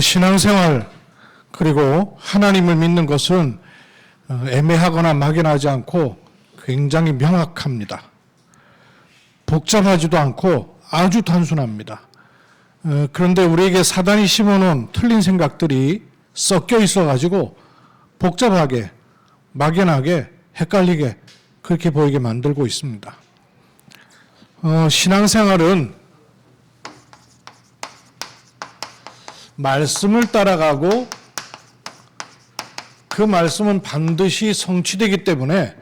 신앙생활 그리고 하나님을 믿는 것은 애매하거나 막연하지 않고 굉장히 명확합니다. 복잡하지도 않고 아주 단순합니다. 그런데 우리에게 사단이 심어놓은 틀린 생각들이 섞여 있어가지고 복잡하게, 막연하게, 헷갈리게 그렇게 보이게 만들고 있습니다. 신앙생활은 말씀을 따라가고 그 말씀은 반드시 성취되기 때문에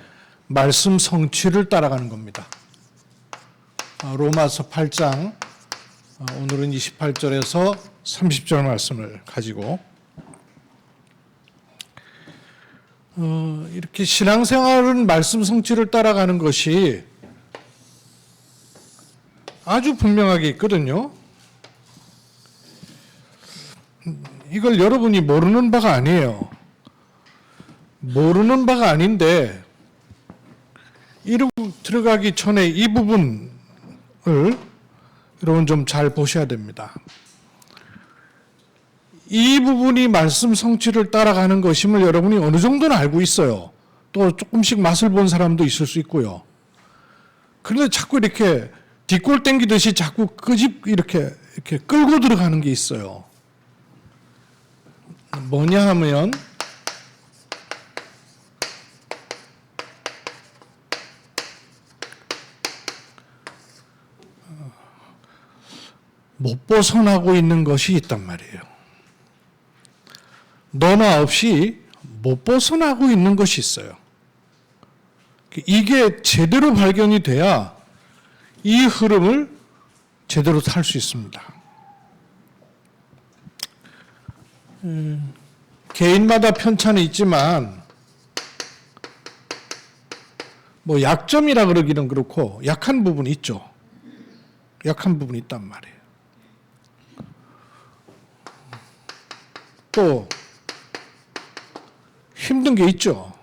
말씀 성취를 따라가는 겁니다. 로마서 8장 오늘은 28절에서 30절 말씀을 가지고 이렇게 신앙생활은 말씀 성취를 따라가는 것이 아주 분명하게 있거든요. 이걸 여러분이 모르는 바가 아니에요. 모르는 바가 아닌데 이러고 들어가기 전에 이 부분을 여러분 좀 잘 보셔야 됩니다. 이 부분이 말씀 성취를 따라가는 것임을 여러분이 어느 정도는 알고 있어요. 또 조금씩 맛을 본 사람도 있을 수 있고요. 그런데 자꾸 이렇게 뒷골 땡기듯이 자꾸 끄집 이렇게 끌고 들어가는 게 있어요. 뭐냐 하면 못 벗어나고 있는 것이 있단 말이에요. 너나 없이 못 벗어나고 있는 것이 있어요. 이게 제대로 발견이 돼야 이 흐름을 제대로 탈 수 있습니다. 개인마다 편차는 있지만 뭐 약점이라 그러기는 그렇고 약한 부분이 있죠. 약한 부분이 있단 말이에요. 또 힘든 게 있죠.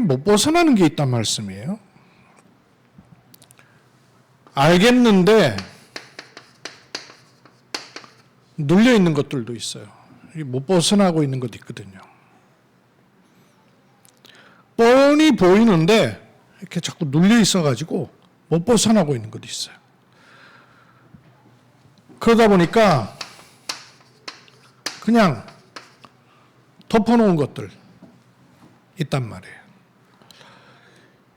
못 벗어나는 게 있단 말씀이에요. 알겠는데 눌려 있는 것들도 있어요. 못 벗어나고 있는 것도 있거든요. 뻔히 보이는데 이렇게 자꾸 눌려 있어가지고 못 벗어나고 있는 것도 있어요. 그러다 보니까 그냥 덮어놓은 것들 있단 말이에요.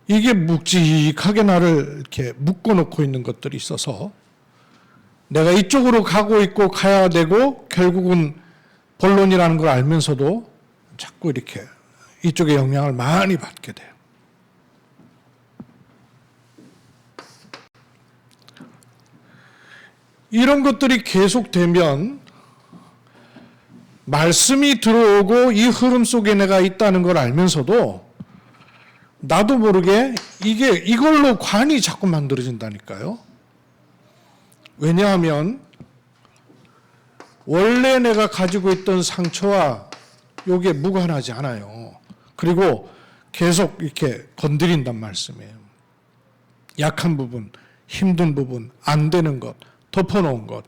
이게 묵직하게 나를 이렇게 묶어놓고 있는 것들이 있어서 내가 이쪽으로 가고 있고 가야 되고 결국은 본론이라는 걸 알면서도 자꾸 이렇게 이쪽에 영향을 많이 받게 돼요. 이런 것들이 계속되면 말씀이 들어오고 이 흐름 속에 내가 있다는 걸 알면서도 나도 모르게 이걸로 관이 자꾸 만들어진다니까요. 왜냐하면 원래 내가 가지고 있던 상처와 이게 무관하지 않아요. 그리고 계속 이렇게 건드린단 말씀이에요. 약한 부분, 힘든 부분, 안 되는 것, 덮어놓은 것,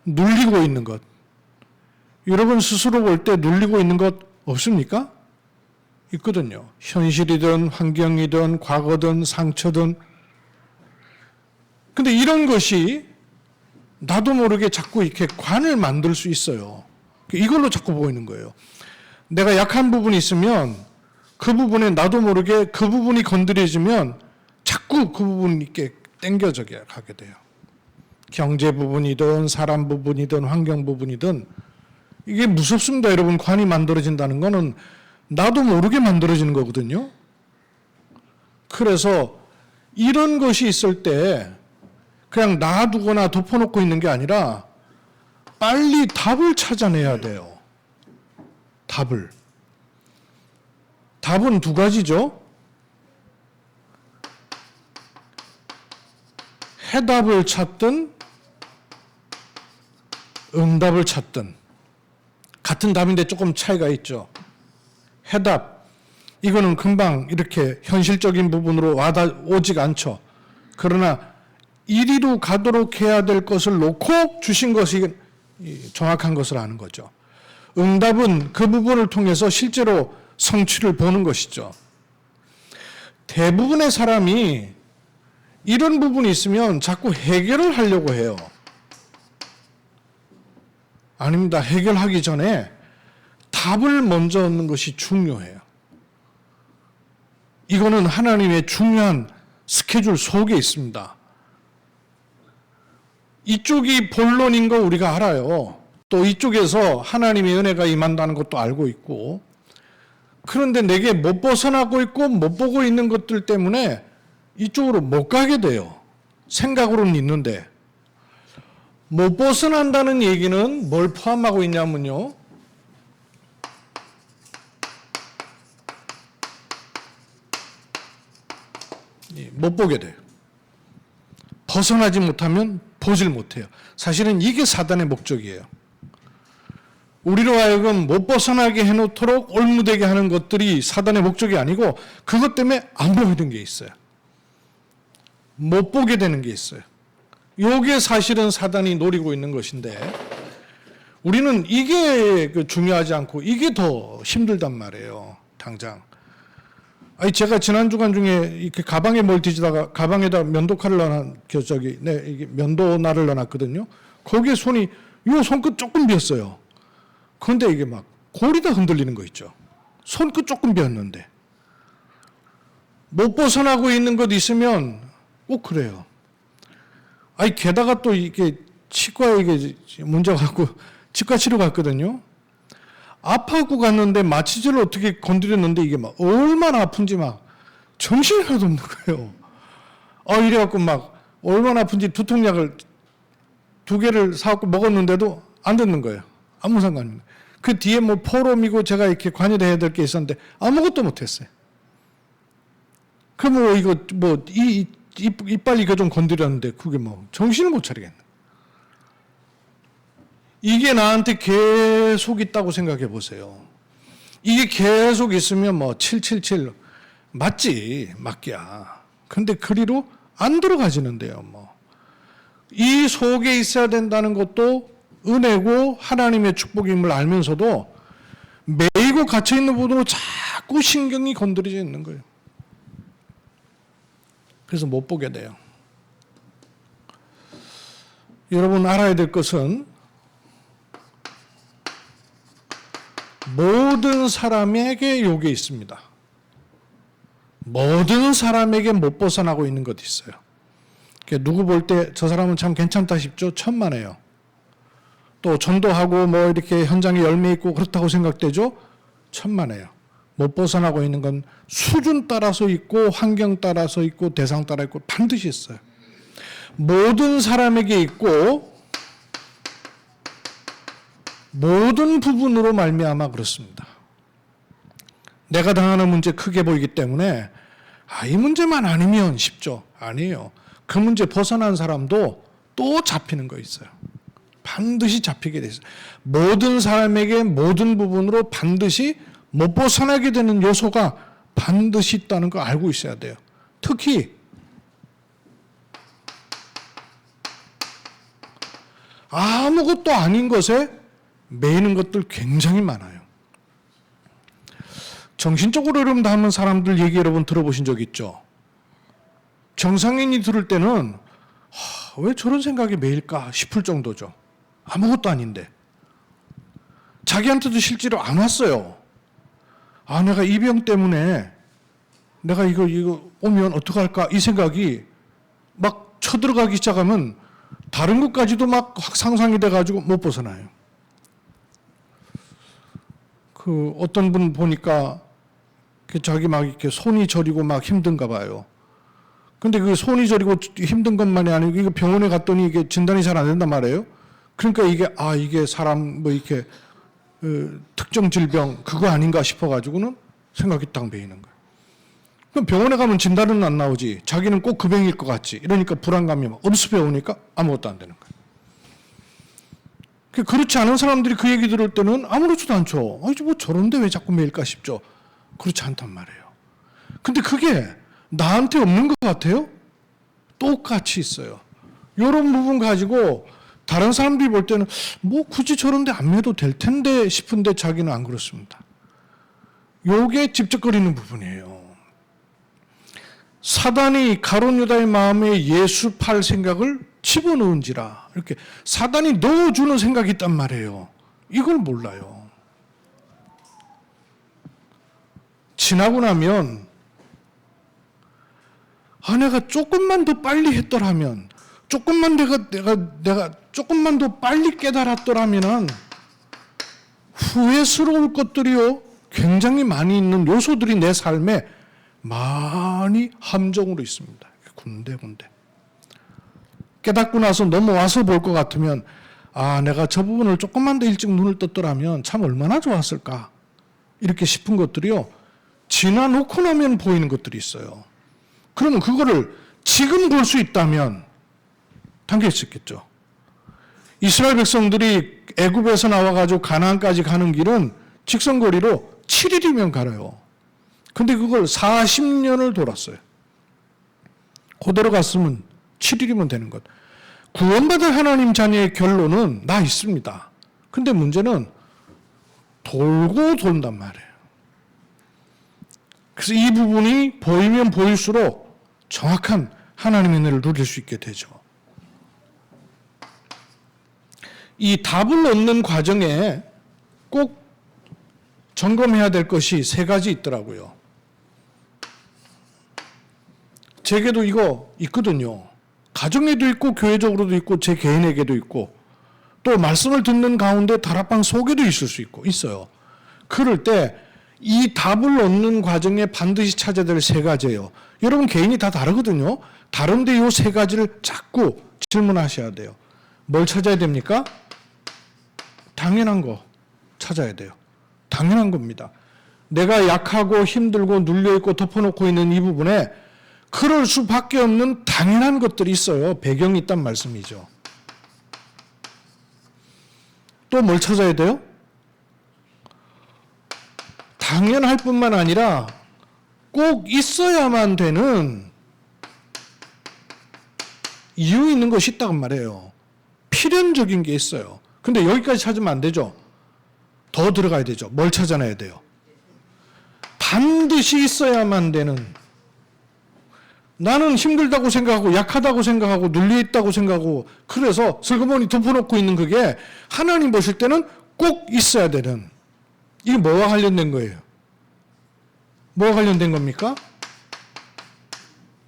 눌리고 있는 것. 여러분 스스로 볼 때 눌리고 있는 것 없습니까? 있거든요. 현실이든 환경이든 과거든 상처든. 근데 이런 것이 나도 모르게 자꾸 이렇게 관을 만들 수 있어요. 이걸로 자꾸 보이는 거예요. 내가 약한 부분이 있으면 그 부분에 나도 모르게 그 부분이 건드려지면 자꾸 그 부분이 이렇게 땡겨져 가게 돼요. 경제 부분이든 사람 부분이든 환경 부분이든 이게 무섭습니다. 여러분, 관이 만들어진다는 거는 나도 모르게 만들어지는 거거든요. 그래서 이런 것이 있을 때 그냥 놔두거나 덮어놓고 있는 게 아니라 빨리 답을 찾아내야 돼요. 답은 두 가지죠. 해답을 찾든 응답을 찾든 같은 답인데 조금 차이가 있죠. 해답, 이거는 금방 이렇게 현실적인 부분으로 오지가 않죠. 그러나 이리로 가도록 해야 될 것을 놓고 주신 것이 정확한 것을 아는 거죠. 응답은 그 부분을 통해서 실제로 성취를 보는 것이죠. 대부분의 사람이 이런 부분이 있으면 자꾸 해결을 하려고 해요. 아닙니다. 해결하기 전에 답을 먼저 얻는 것이 중요해요. 이거는 하나님의 중요한 스케줄 속에 있습니다. 이쪽이 본론인 거 우리가 알아요. 또 이쪽에서 하나님의 은혜가 임한다는 것도 알고 있고, 그런데 내게 못 벗어나고 있고 못 보고 있는 것들 때문에 이쪽으로 못 가게 돼요. 생각으로는 있는데. 못 벗어난다는 얘기는 뭘 포함하고 있냐면요, 못 보게 돼요. 벗어나지 못하면 보질 못해요. 사실은 이게 사단의 목적이에요. 우리로 하여금 못 벗어나게 해놓도록 올무되게 하는 것들이 사단의 목적이 아니고, 그것 때문에 안 보게 된 게 있어요. 못 보게 되는 게 있어요. 이게 사실은 사단이 노리고 있는 것인데, 우리는 이게 중요하지 않고 이게 더 힘들단 말이에요. 당장. 아니, 제가 지난 주간 중에 이렇게 가방에 뭘 뒤지다가 가방에다 면도칼을 이게 면도날을 넣어놨거든요. 거기에 손이, 요 손끝 조금 비었어요. 그런데 이게 막 골이 다 흔들리는 거 있죠. 손끝 조금 비었는데. 못 벗어나고 있는 것 있으면 꼭 그래요. 아니, 게다가 또 이게 치과에 이게 문제가 갖고 치과 치료 갔거든요. 아파갖고 갔는데 마취제를 어떻게 건드렸는데 이게 막 얼마나 아픈지 막 정신이 하나도 없는 거예요. 이래갖고 막 얼마나 아픈지 두통약을 2개를 사갖고 먹었는데도 안 듣는 거예요. 아무 상관없는 거예요. 그 뒤에 뭐 포럼이고 제가 이렇게 관여해야 될 게 있었는데 아무것도 못했어요. 그럼 이거 이빨 이거 좀 건드렸는데 그게 뭐 정신을 못 차리겠네. 이게 나한테 계속 있다고 생각해 보세요. 이게 계속 있으면 뭐 777 맞지, 맞기야. 근데 그리로 안 들어가지는데요. 뭐 이 속에 있어야 된다는 것도 은혜고 하나님의 축복임을 알면서도 매이고 갇혀 있는 부분으로 자꾸 신경이 건드려져 있는 거예요. 그래서 못 보게 돼요. 여러분 알아야 될 것은, 모든 사람에게 요게 있습니다. 모든 사람에게 못 벗어나고 있는 것이 있어요. 누구 볼 때 저 사람은 참 괜찮다 싶죠? 천만에요. 또 전도하고 뭐 이렇게 현장에 열매 있고 그렇다고 생각되죠? 천만에요. 못 벗어나고 있는 건 수준 따라서 있고 환경 따라서 있고 대상 따라 있고 반드시 있어요. 모든 사람에게 있고 모든 부분으로 말미암아 그렇습니다. 내가 당하는 문제 크게 보이기 때문에 이 문제만 아니면 쉽죠. 아니에요. 그 문제 벗어난 사람도 또 잡히는 거 있어요. 반드시 잡히게 돼 있어요. 모든 사람에게 모든 부분으로 반드시 못 벗어나게 되는 요소가 반드시 있다는 거 알고 있어야 돼요. 특히 아무것도 아닌 것에 매이는 것들 굉장히 많아요. 정신적으로 여러분 닮은 사람들 얘기 여러분 들어보신 적 있죠? 정상인이 들을 때는 왜 저런 생각이 매일까 싶을 정도죠. 아무것도 아닌데. 자기한테도 실제로 안 왔어요. 내가 이 병 때문에 내가 이거 오면 어떡할까 이 생각이 막 쳐들어가기 시작하면 다른 것까지도 막 상상이 돼가지고 못 벗어나요. 어떤 분 보니까 자기 막 이렇게 손이 저리고 막 힘든가 봐요. 근데 그 손이 저리고 힘든 것만이 아니고 이거 병원에 갔더니 이게 진단이 잘 안 된단 말이에요. 그러니까 이게 사람 뭐 이렇게 특정 질병 그거 아닌가 싶어가지고는 생각이 딱 매이는 거예요. 그럼 병원에 가면 진단은 안 나오지. 자기는 꼭 그 병일 것 같지. 이러니까 불안감이 막 엄습해 오니까 아무것도 안 되는 거예요. 그렇지 않은 사람들이 그 얘기 들을 때는 아무렇지도 않죠. 뭐 저런데 왜 자꾸 매일까 싶죠. 그렇지 않단 말이에요. 근데 그게 나한테 없는 것 같아요? 똑같이 있어요. 이런 부분 가지고 다른 사람들이 볼 때는 뭐 굳이 저런데 안 매도 될 텐데 싶은데 자기는 안 그렇습니다. 요게 집적거리는 부분이에요. 사단이 가룟 유다의 마음에 예수 팔 생각을 집어넣은지라, 이렇게 사단이 넣어주는 생각이 있단 말이에요. 이걸 몰라요. 지나고 나면 내가 조금만 더 빨리 했더라면, 조금만 내가 조금만 더 빨리 깨달았더라면 후회스러울 것들이요 굉장히 많이 있는 요소들이 내 삶에 많이 함정으로 있습니다. 군데군데. 깨닫고 나서 넘어와서 볼 것 같으면 내가 저 부분을 조금만 더 일찍 눈을 떴더라면 참 얼마나 좋았을까, 이렇게 싶은 것들이요 지나놓고 나면 보이는 것들이 있어요. 그러면 그거를 지금 볼 수 있다면 당길 수 있겠죠. 이스라엘 백성들이 애굽에서 나와가지고 가나안까지 가는 길은 직선거리로 7일이면 가요. 근데 그걸 40년을 돌았어요. 그대로 갔으면 7일이면 되는 것. 구원받을 하나님 자녀의 결론은 나 있습니다. 근데 문제는 돌고 돈단 말이에요. 그래서 이 부분이 보이면 보일수록 정확한 하나님의 은혜를 누릴 수 있게 되죠. 이 답을 얻는 과정에 꼭 점검해야 될 것이 3가지 있더라고요. 제게도 이거 있거든요. 가정에도 있고 교회적으로도 있고 제 개인에게도 있고 또 말씀을 듣는 가운데 다락방 속에도 있을 수 있어요. 그럴 때 이 답을 얻는 과정에 반드시 찾아야 될 3가지예요. 여러분 개인이 다 다르거든요. 다른데 이 3가지를 자꾸 질문하셔야 돼요. 뭘 찾아야 됩니까? 당연한 거 찾아야 돼요. 당연한 겁니다. 내가 약하고 힘들고 눌려있고 덮어놓고 있는 이 부분에 그럴 수밖에 없는 당연한 것들이 있어요. 배경이 있단 말씀이죠. 또 뭘 찾아야 돼요? 당연할 뿐만 아니라 꼭 있어야만 되는 이유 있는 것이 있다고 말해요. 필연적인 게 있어요. 근데 여기까지 찾으면 안 되죠. 더 들어가야 되죠. 뭘 찾아내야 돼요? 반드시 있어야만 되는, 나는 힘들다고 생각하고 약하다고 생각하고 눌려있다고 생각하고 그래서 슬그머니 덮어놓고 있는 그게 하나님 보실 때는 꼭 있어야 되는, 이게 뭐와 관련된 거예요? 뭐와 관련된 겁니까?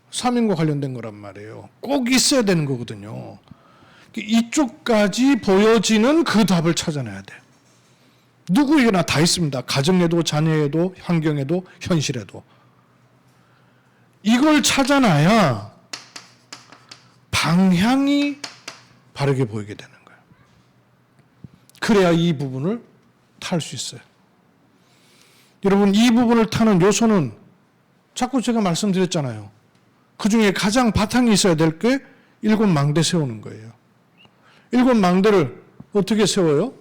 삼위일과 관련된 거란 말이에요. 꼭 있어야 되는 거거든요. 이쪽까지 보여지는 그 답을 찾아내야 돼요. 누구에게나 다 있습니다. 가정에도 자녀에도 환경에도 현실에도. 이걸 찾아놔야 방향이 바르게 보이게 되는 거예요. 그래야 이 부분을 탈 수 있어요. 여러분 이 부분을 타는 요소는 자꾸 제가 말씀드렸잖아요. 그 중에 가장 바탕이 있어야 될 게 7 망대 세우는 거예요. 7 망대를 어떻게 세워요?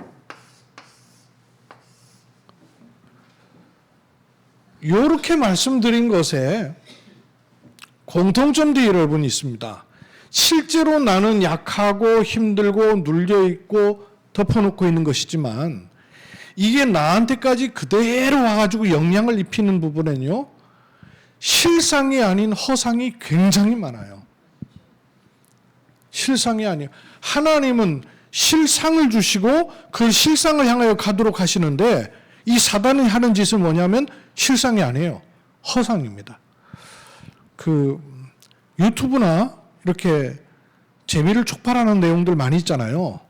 이렇게 말씀드린 것에 공통점도 여러분 있습니다. 실제로 나는 약하고 힘들고 눌려있고 덮어놓고 있는 것이지만 이게 나한테까지 그대로 와가지고 영향을 입히는 부분에는요, 실상이 아닌 허상이 굉장히 많아요. 실상이 아니에요. 하나님은 실상을 주시고 그 실상을 향하여 가도록 하시는데 이 사단이 하는 짓은 뭐냐면 실상이 아니에요. 허상입니다. 유튜브나 이렇게 재미를 촉발하는 내용들 많이 있잖아요.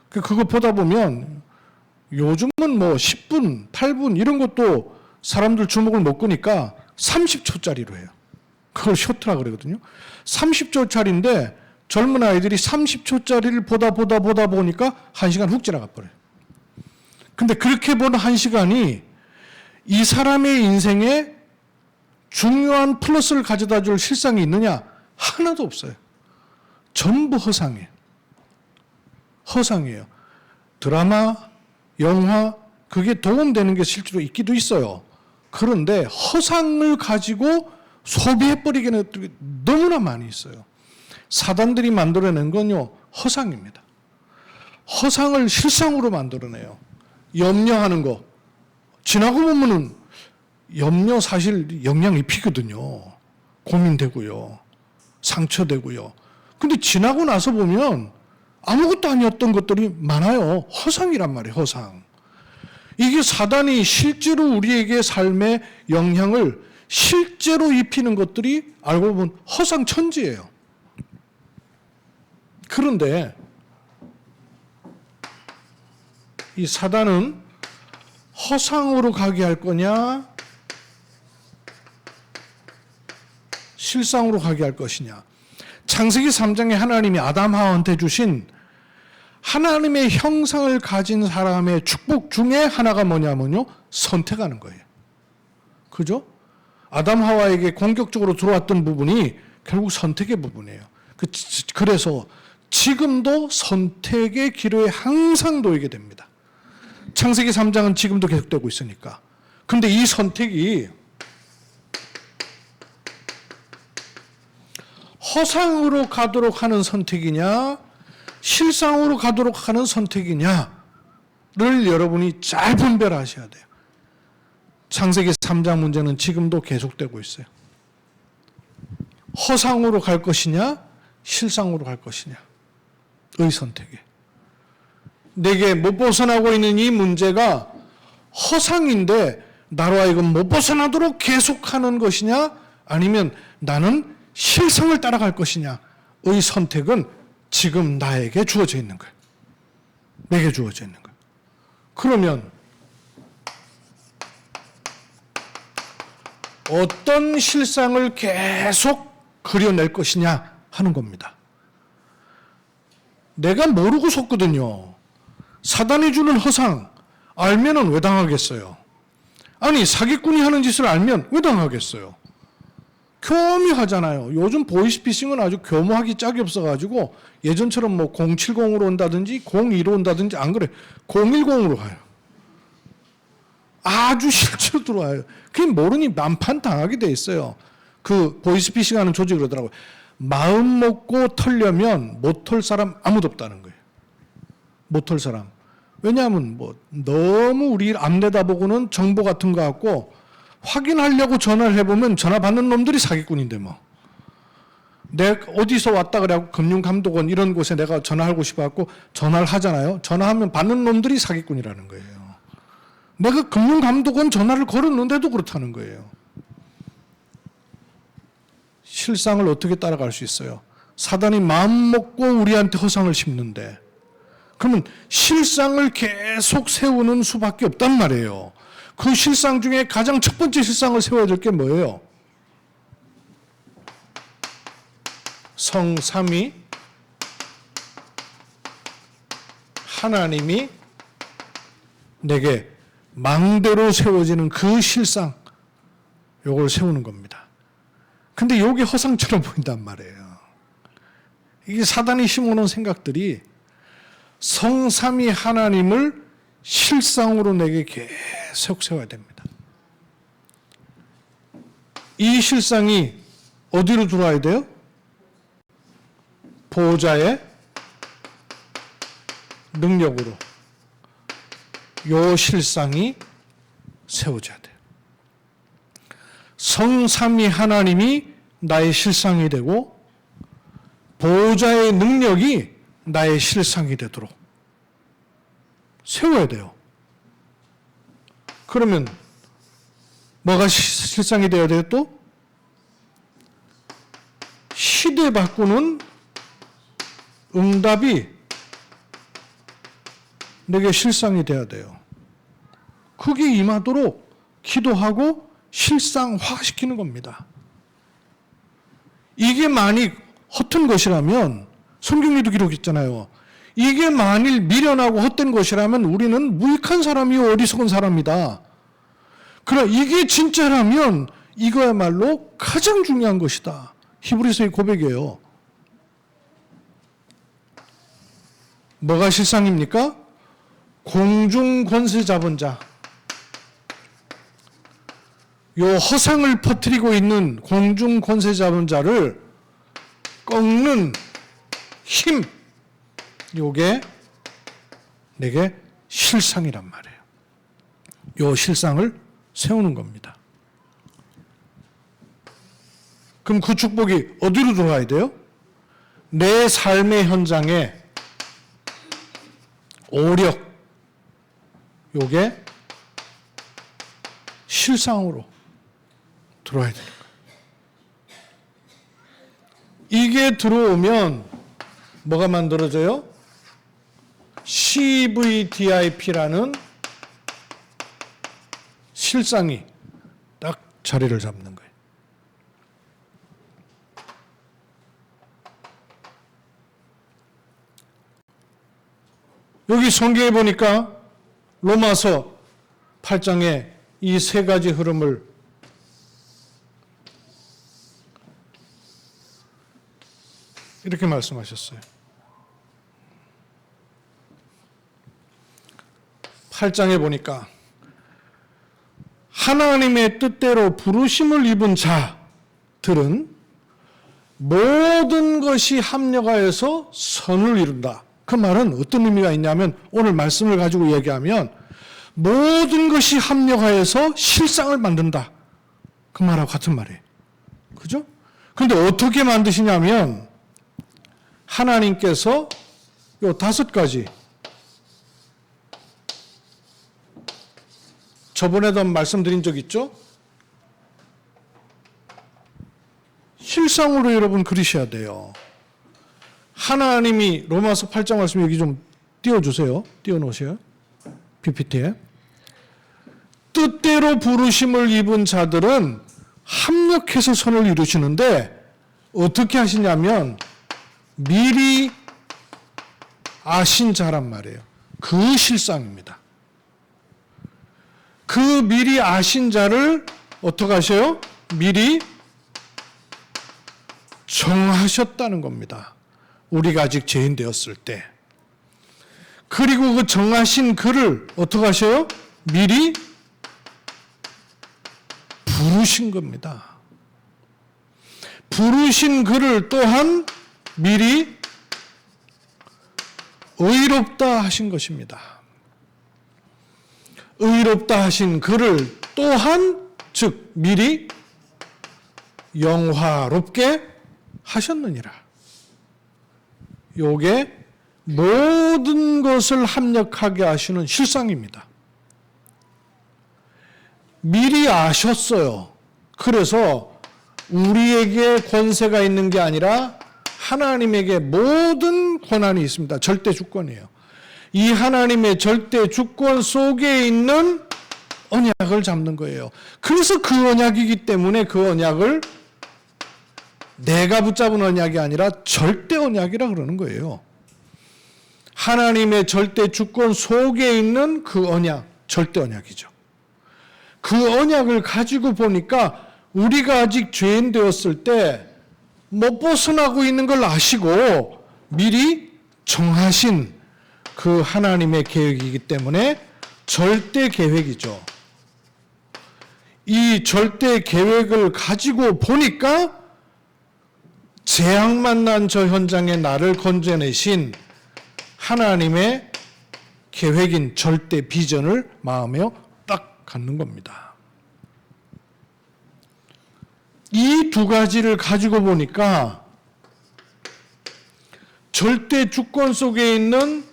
그거 보다 보면 요즘은 뭐 10분, 8분 이런 것도 사람들 주목을 못 끄니까 30초짜리로 해요. 그걸 쇼트라 그러거든요. 30초짜리인데 젊은 아이들이 30초짜리를 보다 보니까 1시간 훅 지나가 버려요. 근데 그렇게 보는 1시간이 이 사람의 인생에 중요한 플러스를 가져다 줄 실상이 있느냐? 하나도 없어요. 전부 허상이에요. 허상이에요. 드라마, 영화, 그게 도움되는 게 실제로 있기도 있어요. 그런데 허상을 가지고 소비해버리기는 너무나 많이 있어요. 사단들이 만들어낸 건요, 허상입니다. 허상을 실상으로 만들어내요. 염려하는 거. 지나고 보면은 염려 사실 영향 입히거든요. 고민되고요. 상처되고요. 근데 지나고 나서 보면 아무것도 아니었던 것들이 많아요. 허상이란 말이에요, 허상. 이게 사단이 실제로 우리에게 삶에 영향을 실제로 입히는 것들이 알고 보면 허상천지예요. 그런데 이 사단은 허상으로 가게 할 거냐, 실상으로 가게 할 것이냐. 창세기 3장에 하나님이 아담 하와한테 주신 하나님의 형상을 가진 사람의 축복 중에 하나가 뭐냐면요, 선택하는 거예요. 그죠? 아담 하와에게 공격적으로 들어왔던 부분이 결국 선택의 부분이에요. 그래서 지금도 선택의 기로에 항상 놓이게 됩니다. 창세기 3장은 지금도 계속되고 있으니까. 근데 이 선택이 허상으로 가도록 하는 선택이냐, 실상으로 가도록 하는 선택이냐를 여러분이 잘 분별하셔야 돼요. 창세기 3장 문제는 지금도 계속되고 있어요. 허상으로 갈 것이냐, 실상으로 갈 것이냐의 선택에. 내게 못 벗어나고 있는 이 문제가 허상인데 나로 하여금 못 벗어나도록 계속하는 것이냐, 아니면 나는 실상을 따라갈 것이냐의 선택은 지금 나에게 주어져 있는 거예요. 내게 주어져 있는 거예요. 그러면 어떤 실상을 계속 그려낼 것이냐 하는 겁니다. 내가 모르고 속거든요. 사단이 주는 허상 알면은 왜 당하겠어요? 아니, 사기꾼이 하는 짓을 알면 왜 당하겠어요? 교묘하잖아요. 요즘 보이스피싱은 아주 교묘하기 짝이 없어가지고 예전처럼 뭐 070으로 온다든지 02로 온다든지 안 그래. 010으로 가요. 아주 실제로 들어와요. 그게 모르니 난판 당하게 돼 있어요. 그 보이스피싱 하는 조직이 그러더라고요. 마음 먹고 털려면 못 털 사람 아무도 없다는 거예요. 못 털 사람. 왜냐하면 뭐 너무 우리 앞 내다보고는 정보 같은 거 같고 확인하려고 전화를 해보면 전화 받는 놈들이 사기꾼인데 뭐. 내가 어디서 왔다 그래갖고 금융감독원 이런 곳에 내가 전화하고 싶어갖고 전화를 하잖아요. 전화하면 받는 놈들이 사기꾼이라는 거예요. 내가 금융감독원 전화를 걸었는데도 그렇다는 거예요. 실상을 어떻게 따라갈 수 있어요? 사단이 마음 먹고 우리한테 허상을 심는데 그러면 실상을 계속 세우는 수밖에 없단 말이에요. 그 실상 중에 가장 첫 번째 실상을 세워야 될 게 뭐예요? 성삼위 하나님이 내게 망대로 세워지는 그 실상, 요걸 세우는 겁니다. 근데 요게 허상처럼 보인단 말이에요. 이게 사단이 심어놓은 생각들이 성삼위 하나님을 실상으로 내게 계속 세워야 됩니다. 이 실상이 어디로 들어와야 돼요? 보호자의 능력으로 요 실상이 세워져야 돼요. 성삼위 하나님이 나의 실상이 되고 보호자의 능력이 나의 실상이 되도록 세워야 돼요. 그러면 뭐가 실상이 되어야 돼요 또? 시대 바꾸는 응답이 내게 실상이 돼야 돼요. 그게 임하도록 기도하고 실상화시키는 겁니다. 이게 만약 허튼 것이라면 성경에도 기록했잖아요. 이게 만일 미련하고 헛된 것이라면 우리는 무익한 사람이요 어리석은 사람이다. 그럼 이게 진짜라면 이거야말로 가장 중요한 것이다. 히브리서의 고백이에요. 뭐가 실상입니까? 공중 권세 잡은 자. 요 허상을 퍼뜨리고 있는 공중 권세 잡은 자를 꺾는 힘, 요게 내게 실상이란 말이에요. 요 실상을 세우는 겁니다. 그럼 그 축복이 어디로 들어가야 돼요? 내 삶의 현장에 오력, 요게 실상으로 들어와야 되는 거예요. 이게 들어오면 뭐가 만들어져요? CVDIP라는 실상이 딱 자리를 잡는 거예요. 여기 성경에 보니까 로마서 8장에 이 세 가지 흐름을 이렇게 말씀하셨어요. 8장에 보니까 하나님의 뜻대로 부르심을 입은 자들은 모든 것이 합력하여서 선을 이룬다. 그 말은 어떤 의미가 있냐면 오늘 말씀을 가지고 얘기하면 모든 것이 합력하여서 실상을 만든다. 그 말하고 같은 말이에요. 그죠? 그런데 어떻게 만드시냐면 하나님께서 요 5가지 저번에도 말씀드린 적 있죠? 실상으로 여러분 그리셔야 돼요. 하나님이 로마서 8장 말씀 여기 좀 띄워주세요. 띄워놓으세요. PPT에. 뜻대로 부르심을 입은 자들은 합력해서 선을 이루시는데 어떻게 하시냐면 미리 아신 자란 말이에요. 그 실상입니다. 그 미리 아신 자를 어떻게 하셔요? 미리 정하셨다는 겁니다. 우리가 아직 죄인 되었을 때. 그리고 그 정하신 그를 어떻게 하셔요? 미리 부르신 겁니다. 부르신 그를 또한 미리 의롭다 하신 것입니다. 의롭다 하신 그를 또한 즉 미리 영화롭게 하셨느니라. 요게 모든 것을 합력하게 하시는 실상입니다. 미리 아셨어요. 그래서 우리에게 권세가 있는 게 아니라 하나님에게 모든 권한이 있습니다. 절대 주권이에요. 이 하나님의 절대 주권 속에 있는 언약을 잡는 거예요. 그래서 그 언약이기 때문에 그 언약을 내가 붙잡은 언약이 아니라 절대 언약이라 그러는 거예요. 하나님의 절대 주권 속에 있는 그 언약, 절대 언약이죠. 그 언약을 가지고 보니까 우리가 아직 죄인 되었을 때 못 벗어나고 있는 걸 아시고 미리 정하신 그 하나님의 계획이기 때문에 절대 계획이죠. 이 절대 계획을 가지고 보니까 재앙 만난 저 현장에 나를 건져내신 하나님의 계획인 절대 비전을 마음에 딱 갖는 겁니다. 이 2가지를 가지고 보니까 절대 주권 속에 있는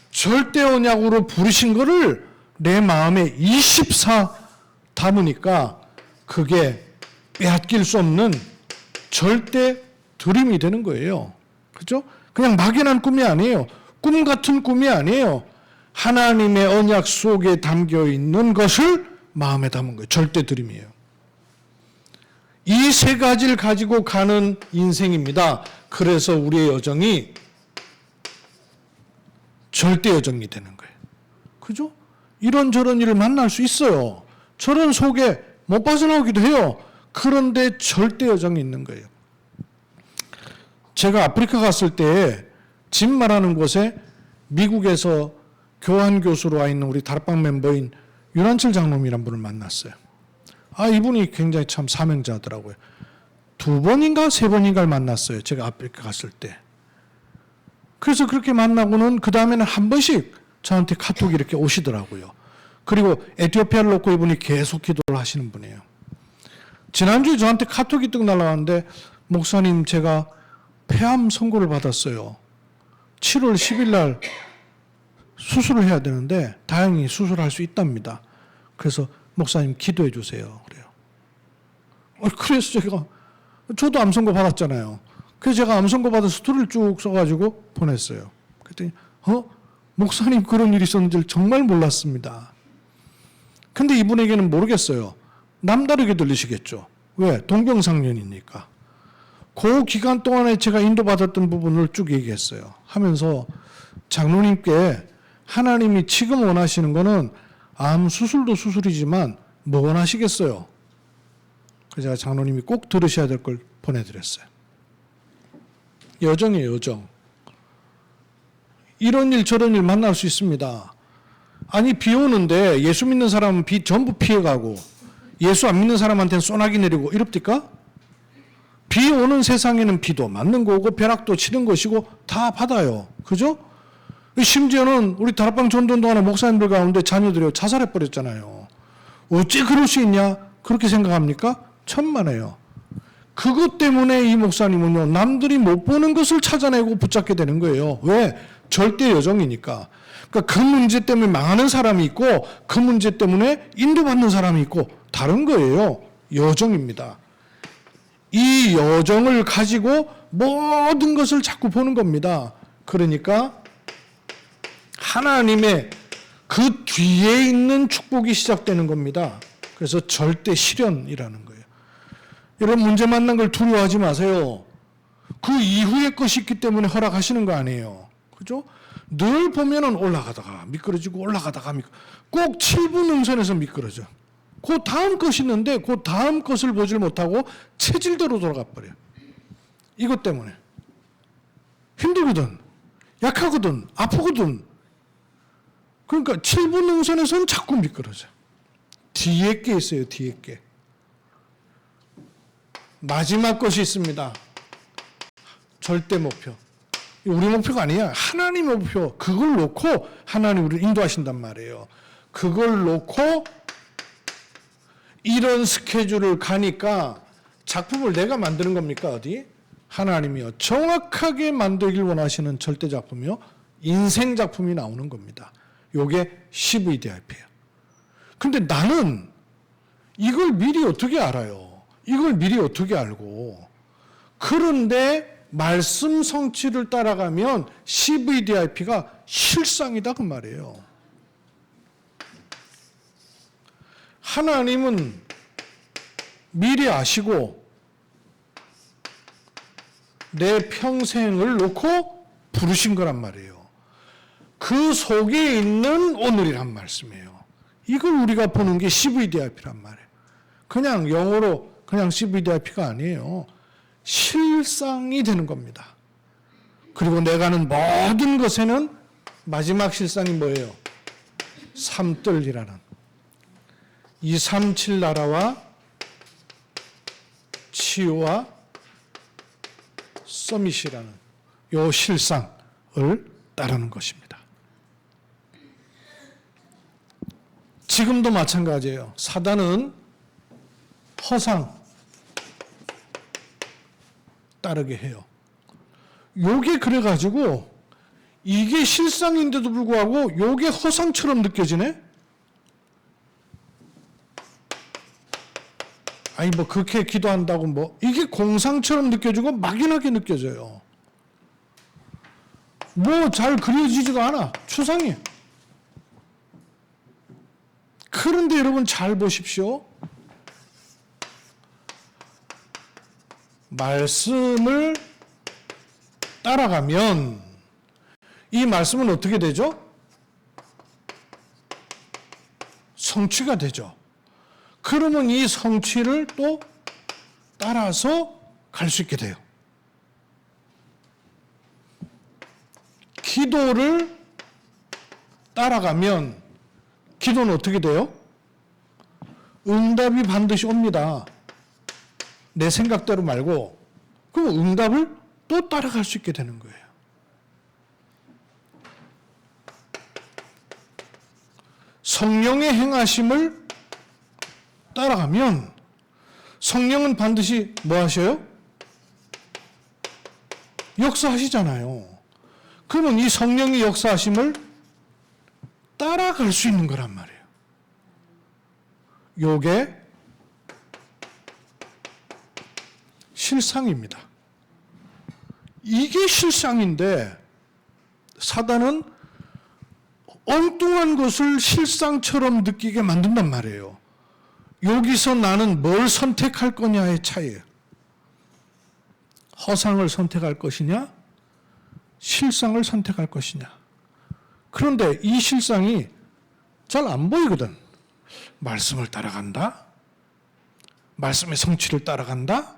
절대 언약으로 부르신 거를 내 마음에 24 담으니까 그게 빼앗길 수 없는 절대 드림이 되는 거예요. 그죠? 그냥 막연한 꿈이 아니에요. 꿈 같은 꿈이 아니에요. 하나님의 언약 속에 담겨 있는 것을 마음에 담은 거예요. 절대 드림이에요. 이 3가지를 가지고 가는 인생입니다. 그래서 우리의 여정이 절대 여정이 되는 거예요. 그죠? 이런저런 일을 만날 수 있어요. 저런 속에 못 빠져나오기도 해요. 그런데 절대 여정이 있는 거예요. 제가 아프리카 갔을 때 진마라는 곳에 미국에서 교환 교수로 와 있는 우리 다락방 멤버인 윤한철 장로님이라는 분을 만났어요. 이분이 굉장히 참 사명자더라고요. 2번인가 3번인가를 만났어요. 제가 아프리카 갔을 때. 그래서 그렇게 만나고는 그 다음에는 한 번씩 저한테 카톡이 이렇게 오시더라고요. 그리고 에티오피아를 놓고 이분이 계속 기도를 하시는 분이에요. 지난주에 저한테 카톡이 뚝 날라왔는데, 목사님, 제가 폐암 선고를 받았어요. 7월 10일 날 수술을 해야 되는데 다행히 수술할 수 있답니다. 그래서 목사님 기도해 주세요. 그래요. 그래서 저도 암 선고 받았잖아요. 그래서 제가 암 선고 받아서 스토리를 쭉 써가지고 보냈어요. 그랬더니 목사님 그런 일이 있었는 줄 정말 몰랐습니다. 근데 이분에게는 모르겠어요. 남다르게 들리시겠죠. 왜? 동병상련이니까. 그 기간 동안에 제가 인도받았던 부분을 쭉 얘기했어요. 하면서 장로님께 하나님이 지금 원하시는 거는 암 수술도 수술이지만 뭐 원하시겠어요? 그래서 제가 장로님이 꼭 들으셔야 될 걸 보내드렸어요. 여정이에요, 여정. 이런 일 저런 일 만날 수 있습니다. 아니, 비 오는데 예수 믿는 사람은 비 전부 피해가고 예수 안 믿는 사람한테는 소나기 내리고 이럽니까? 비 오는 세상에는 비도 맞는 거고 벼락도 치는 것이고 다 받아요. 그죠? 심지어는 우리 다락방 전도운동하는 목사님들 가운데 자녀들이 자살해버렸잖아요. 어째 그럴 수 있냐? 그렇게 생각합니까? 천만에요. 그것 때문에 이 목사님은요, 남들이 못 보는 것을 찾아내고 붙잡게 되는 거예요. 왜? 절대 여정이니까. 그러니까 그 문제 때문에 망하는 사람이 있고 그 문제 때문에 인도받는 사람이 있고 다른 거예요. 여정입니다. 이 여정을 가지고 모든 것을 자꾸 보는 겁니다. 그러니까 하나님의 그 뒤에 있는 축복이 시작되는 겁니다. 그래서 절대 실현이라는 거예요. 여러분, 문제 만난 걸 두려워하지 마세요. 그 이후의 것이 있기 때문에 허락하시는 거 아니에요. 그죠? 늘 보면은 올라가다가 미끄러지고 올라가다가 꼭 7분 능선에서 미끄러져. 그 다음 것이 있는데 그 다음 것을 보질 못하고 체질대로 돌아가 버려요. 이것 때문에. 힘들거든. 약하거든. 아프거든. 그러니까 7분 능선에서는 자꾸 미끄러져. 뒤에 게 있어요. 뒤에 게. 마지막 것이 있습니다. 절대 목표. 우리 목표가 아니야. 하나님의 목표. 그걸 놓고 하나님 우리를 인도하신단 말이에요. 그걸 놓고 이런 스케줄을 가니까 작품을 내가 만드는 겁니까? 어디? 하나님이요. 정확하게 만들길 원하시는 절대 작품이요. 인생 작품이 나오는 겁니다. 요게 CVDIP예요. 근데 나는 이걸 미리 어떻게 알아요? 이걸 미리 어떻게 알고? 그런데 말씀 성취를 따라가면 CVDIP가 실상이다 그 말이에요. 하나님은 미리 아시고 내 평생을 놓고 부르신 거란 말이에요. 그 속에 있는 오늘이란 말씀이에요. 이걸 우리가 보는 게 CVDIP란 말이에요. 그냥 영어로 그냥 CVDIP가 아니에요. 실상이 되는 겁니다. 그리고 내가 하는 모든 것에는 마지막 실상이 뭐예요? 삼뜰이라는 237 나라와 치유와 서밋이라는 요 실상을 따르는 것입니다. 지금도 마찬가지예요. 사단은 허상 따르게 해요. 요게 그래가지고 이게 실상인데도 불구하고 요게 허상처럼 느껴지네? 아니 뭐 그렇게 기도한다고 뭐 이게 공상처럼 느껴지고 막연하게 느껴져요. 뭐 잘 그려지지가 않아. 추상이에요. 그런데 여러분 잘 보십시오. 말씀을 따라가면 이 말씀은 어떻게 되죠? 성취가 되죠. 그러면 이 성취를 또 따라서 갈 수 있게 돼요. 기도를 따라가면 기도는 어떻게 돼요? 응답이 반드시 옵니다. 내 생각대로 말고 그럼 응답을 또 따라갈 수 있게 되는 거예요. 성령의 행하심을 따라가면 성령은 반드시 뭐 하셔요? 역사하시잖아요. 그러면 이 성령의 역사하심을 따라갈 수 있는 거란 말이에요. 요게 실상입니다. 이게 실상인데 사단은 엉뚱한 것을 실상처럼 느끼게 만든단 말이에요. 여기서 나는 뭘 선택할 거냐의 차이예요. 허상을 선택할 것이냐, 실상을 선택할 것이냐. 그런데 이 실상이 잘 안 보이거든. 말씀을 따라간다? 말씀의 성취를 따라간다?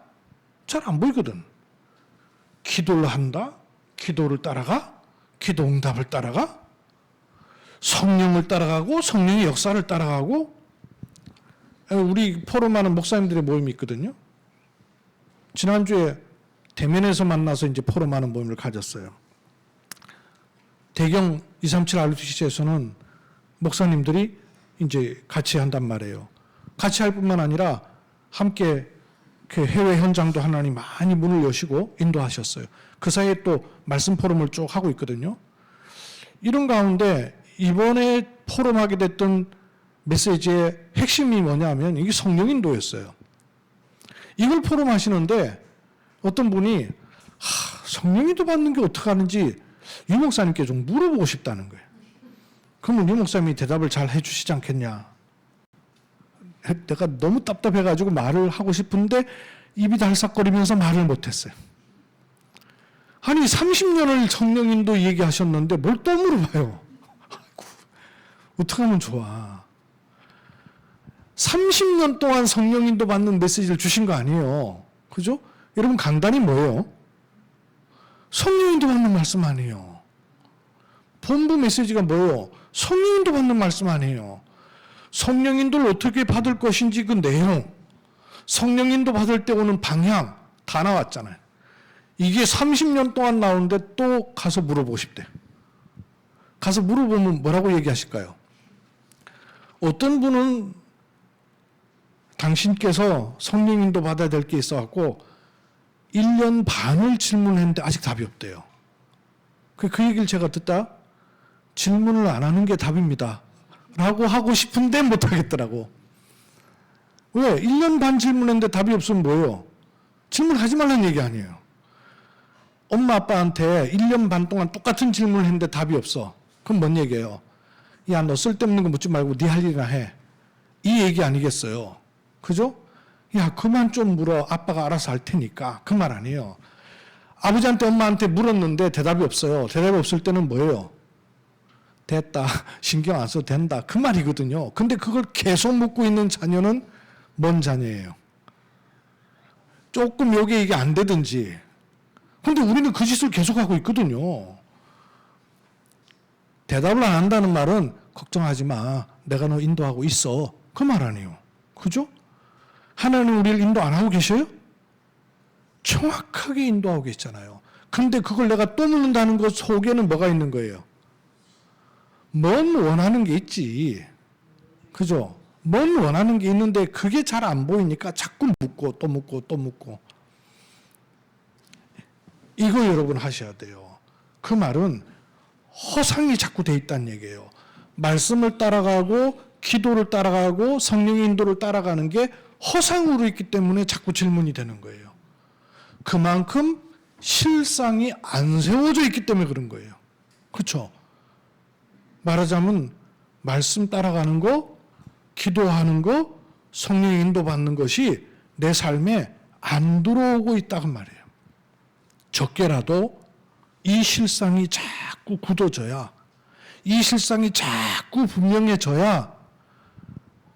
잘 안 보이거든. 기도를 한다? 기도를 따라가? 기도 응답을 따라가? 성령을 따라가고 성령의 역사를 따라가고. 우리 포럼하는 목사님들의 모임이 있거든요. 지난주에 대면에서 만나서 이제 포럼하는 모임을 가졌어요. 대경 237 RUTC에서는 목사님들이 이제 같이 한단 말이에요. 같이 할 뿐만 아니라 함께 그 해외 현장도 하나님 많이 문을 여시고 인도하셨어요. 그 사이에 또 말씀 포럼을 쭉 하고 있거든요. 이런 가운데 이번에 포럼하게 됐던 메시지의 핵심이 뭐냐면 이게 성령 인도였어요. 이걸 포럼하시는데 어떤 분이 성령 인도 받는 게 어떻게 하는지 유 목사님께 좀 물어보고 싶다는 거예요. 그러면 유 목사님이 대답을 잘 해주시지 않겠냐. 내가 너무 답답해가지고 말을 하고 싶은데 입이 달싹거리면서 말을 못했어요. 아니 30년을 성령 인도 얘기하셨는데 뭘 또 물어봐요. 아이고, 어떻게 하면 좋아. 30년 동안 성령 인도 받는 메시지를 주신 거 아니에요. 그죠? 여러분 강단이 뭐예요? 성령 인도 받는 말씀 아니에요. 본부 메시지가 뭐예요? 성령 인도 받는 말씀 아니에요. 성령 인도를 어떻게 받을 것인지 그 내용, 성령 인도 받을 때 오는 방향 다 나왔잖아요. 이게 30년 동안 나오는데 또 가서 물어보고 싶대. 가서 물어보면 뭐라고 얘기하실까요? 어떤 분은 당신께서 성령 인도 받아야 될 게 있어갖고 1년 반을 질문했는데 아직 답이 없대요. 그 얘기를 제가 듣다 질문을 안 하는 게 답입니다. 라고 하고 싶은데 못하겠더라고. 왜? 1년 반 질문했는데 답이 없으면 뭐예요? 질문하지 말라는 얘기 아니에요. 엄마 아빠한테 1년 반 동안 똑같은 질문을 했는데 답이 없어. 그럼 뭔 얘기예요? 야, 너 쓸데없는 거 묻지 말고 네 할 일이나 해. 이 얘기 아니겠어요? 그죠? 야, 그만 좀 물어. 아빠가 알아서 할 테니까. 그 말 아니에요. 아버지한테 엄마한테 물었는데 대답이 없어요. 대답이 없을 때는 뭐예요? 됐다. 신경 안 써도 된다. 그 말이거든요. 근데 그걸 계속 묻고 있는 자녀는 뭔 자녀예요? 조금 요게 이게 안 되든지. 근데 우리는 그 짓을 계속하고 있거든요. 대답을 안 한다는 말은 걱정하지 마. 내가 너 인도하고 있어. 그 말 아니에요. 그죠? 하나님 우리를 인도 안 하고 계셔요? 정확하게 인도하고 계시잖아요. 근데 그걸 내가 또 묻는다는 것 속에는 뭐가 있는 거예요? 뭔 원하는 게 있지. 그죠? 뭔 원하는 게 있는데 그게 잘 안 보이니까 자꾸 묻고 또 묻고 또 묻고. 이거 여러분 하셔야 돼요. 그 말은 허상이 자꾸 돼 있다는 얘기예요. 말씀을 따라가고 기도를 따라가고 성령의 인도를 따라가는 게 허상으로 있기 때문에 자꾸 질문이 되는 거예요. 그만큼 실상이 안 세워져 있기 때문에 그런 거예요. 그렇죠? 말하자면 말씀 따라가는 거, 기도하는 거, 성령의 인도받는 것이 내 삶에 안 들어오고 있다고 말이에요. 적게라도 이 실상이 자꾸 굳어져야, 이 실상이 자꾸 분명해져야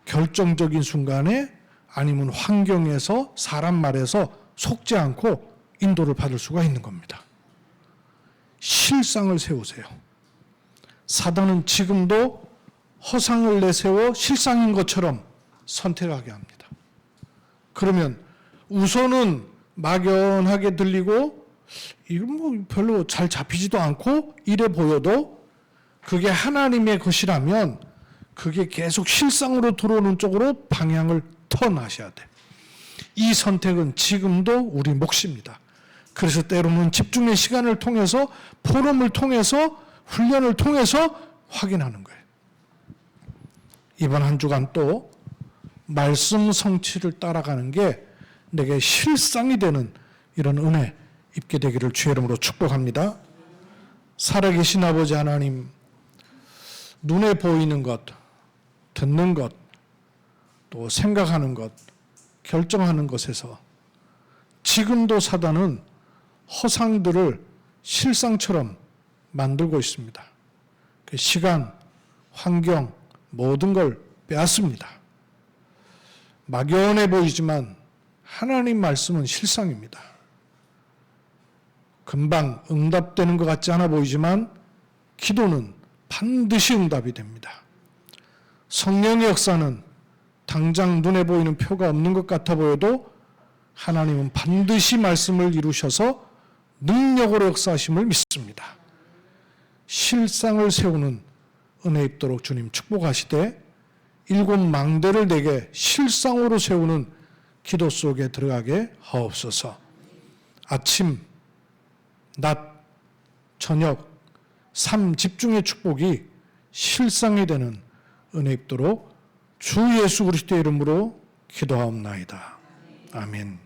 결정적인 순간에 아니면 환경에서 사람 말에서 속지 않고 인도를 받을 수가 있는 겁니다. 실상을 세우세요. 사단은 지금도 허상을 내세워 실상인 것처럼 선택하게 합니다. 그러면 우선은 막연하게 들리고 이건 뭐 별로 잘 잡히지도 않고 이래 보여도 그게 하나님의 것이라면 그게 계속 실상으로 들어오는 쪽으로 방향을 턴하셔야 돼. 이 선택은 지금도 우리 몫입니다. 그래서 때로는 집중의 시간을 통해서, 포럼을 통해서, 훈련을 통해서 확인하는 거예요. 이번 한 주간 또 말씀 성취를 따라가는 게 내게 실상이 되는 이런 은혜 입게 되기를 주의 이름으로 축복합니다. 살아계신 아버지 하나님, 눈에 보이는 것, 듣는 것, 또 생각하는 것, 결정하는 것에서 지금도 사단은 허상들을 실상처럼 만들고 있습니다. 그 시간, 환경, 모든 걸 빼앗습니다. 막연해 보이지만 하나님 말씀은 실상입니다. 금방 응답되는 것 같지 않아 보이지만 기도는 반드시 응답이 됩니다. 성령의 역사는 당장 눈에 보이는 표가 없는 것 같아 보여도 하나님은 반드시 말씀을 이루셔서 능력으로 역사하심을 믿습니다. 실상을 세우는 은혜 입도록 주님 축복하시되 일곱 망대를 내게 실상으로 세우는 기도 속에 들어가게 하옵소서. 아침, 낮, 저녁, 삶 집중의 축복이 실상이 되는 은혜 입도록 주 예수 그리스도의 이름으로 기도하옵나이다. 아멘.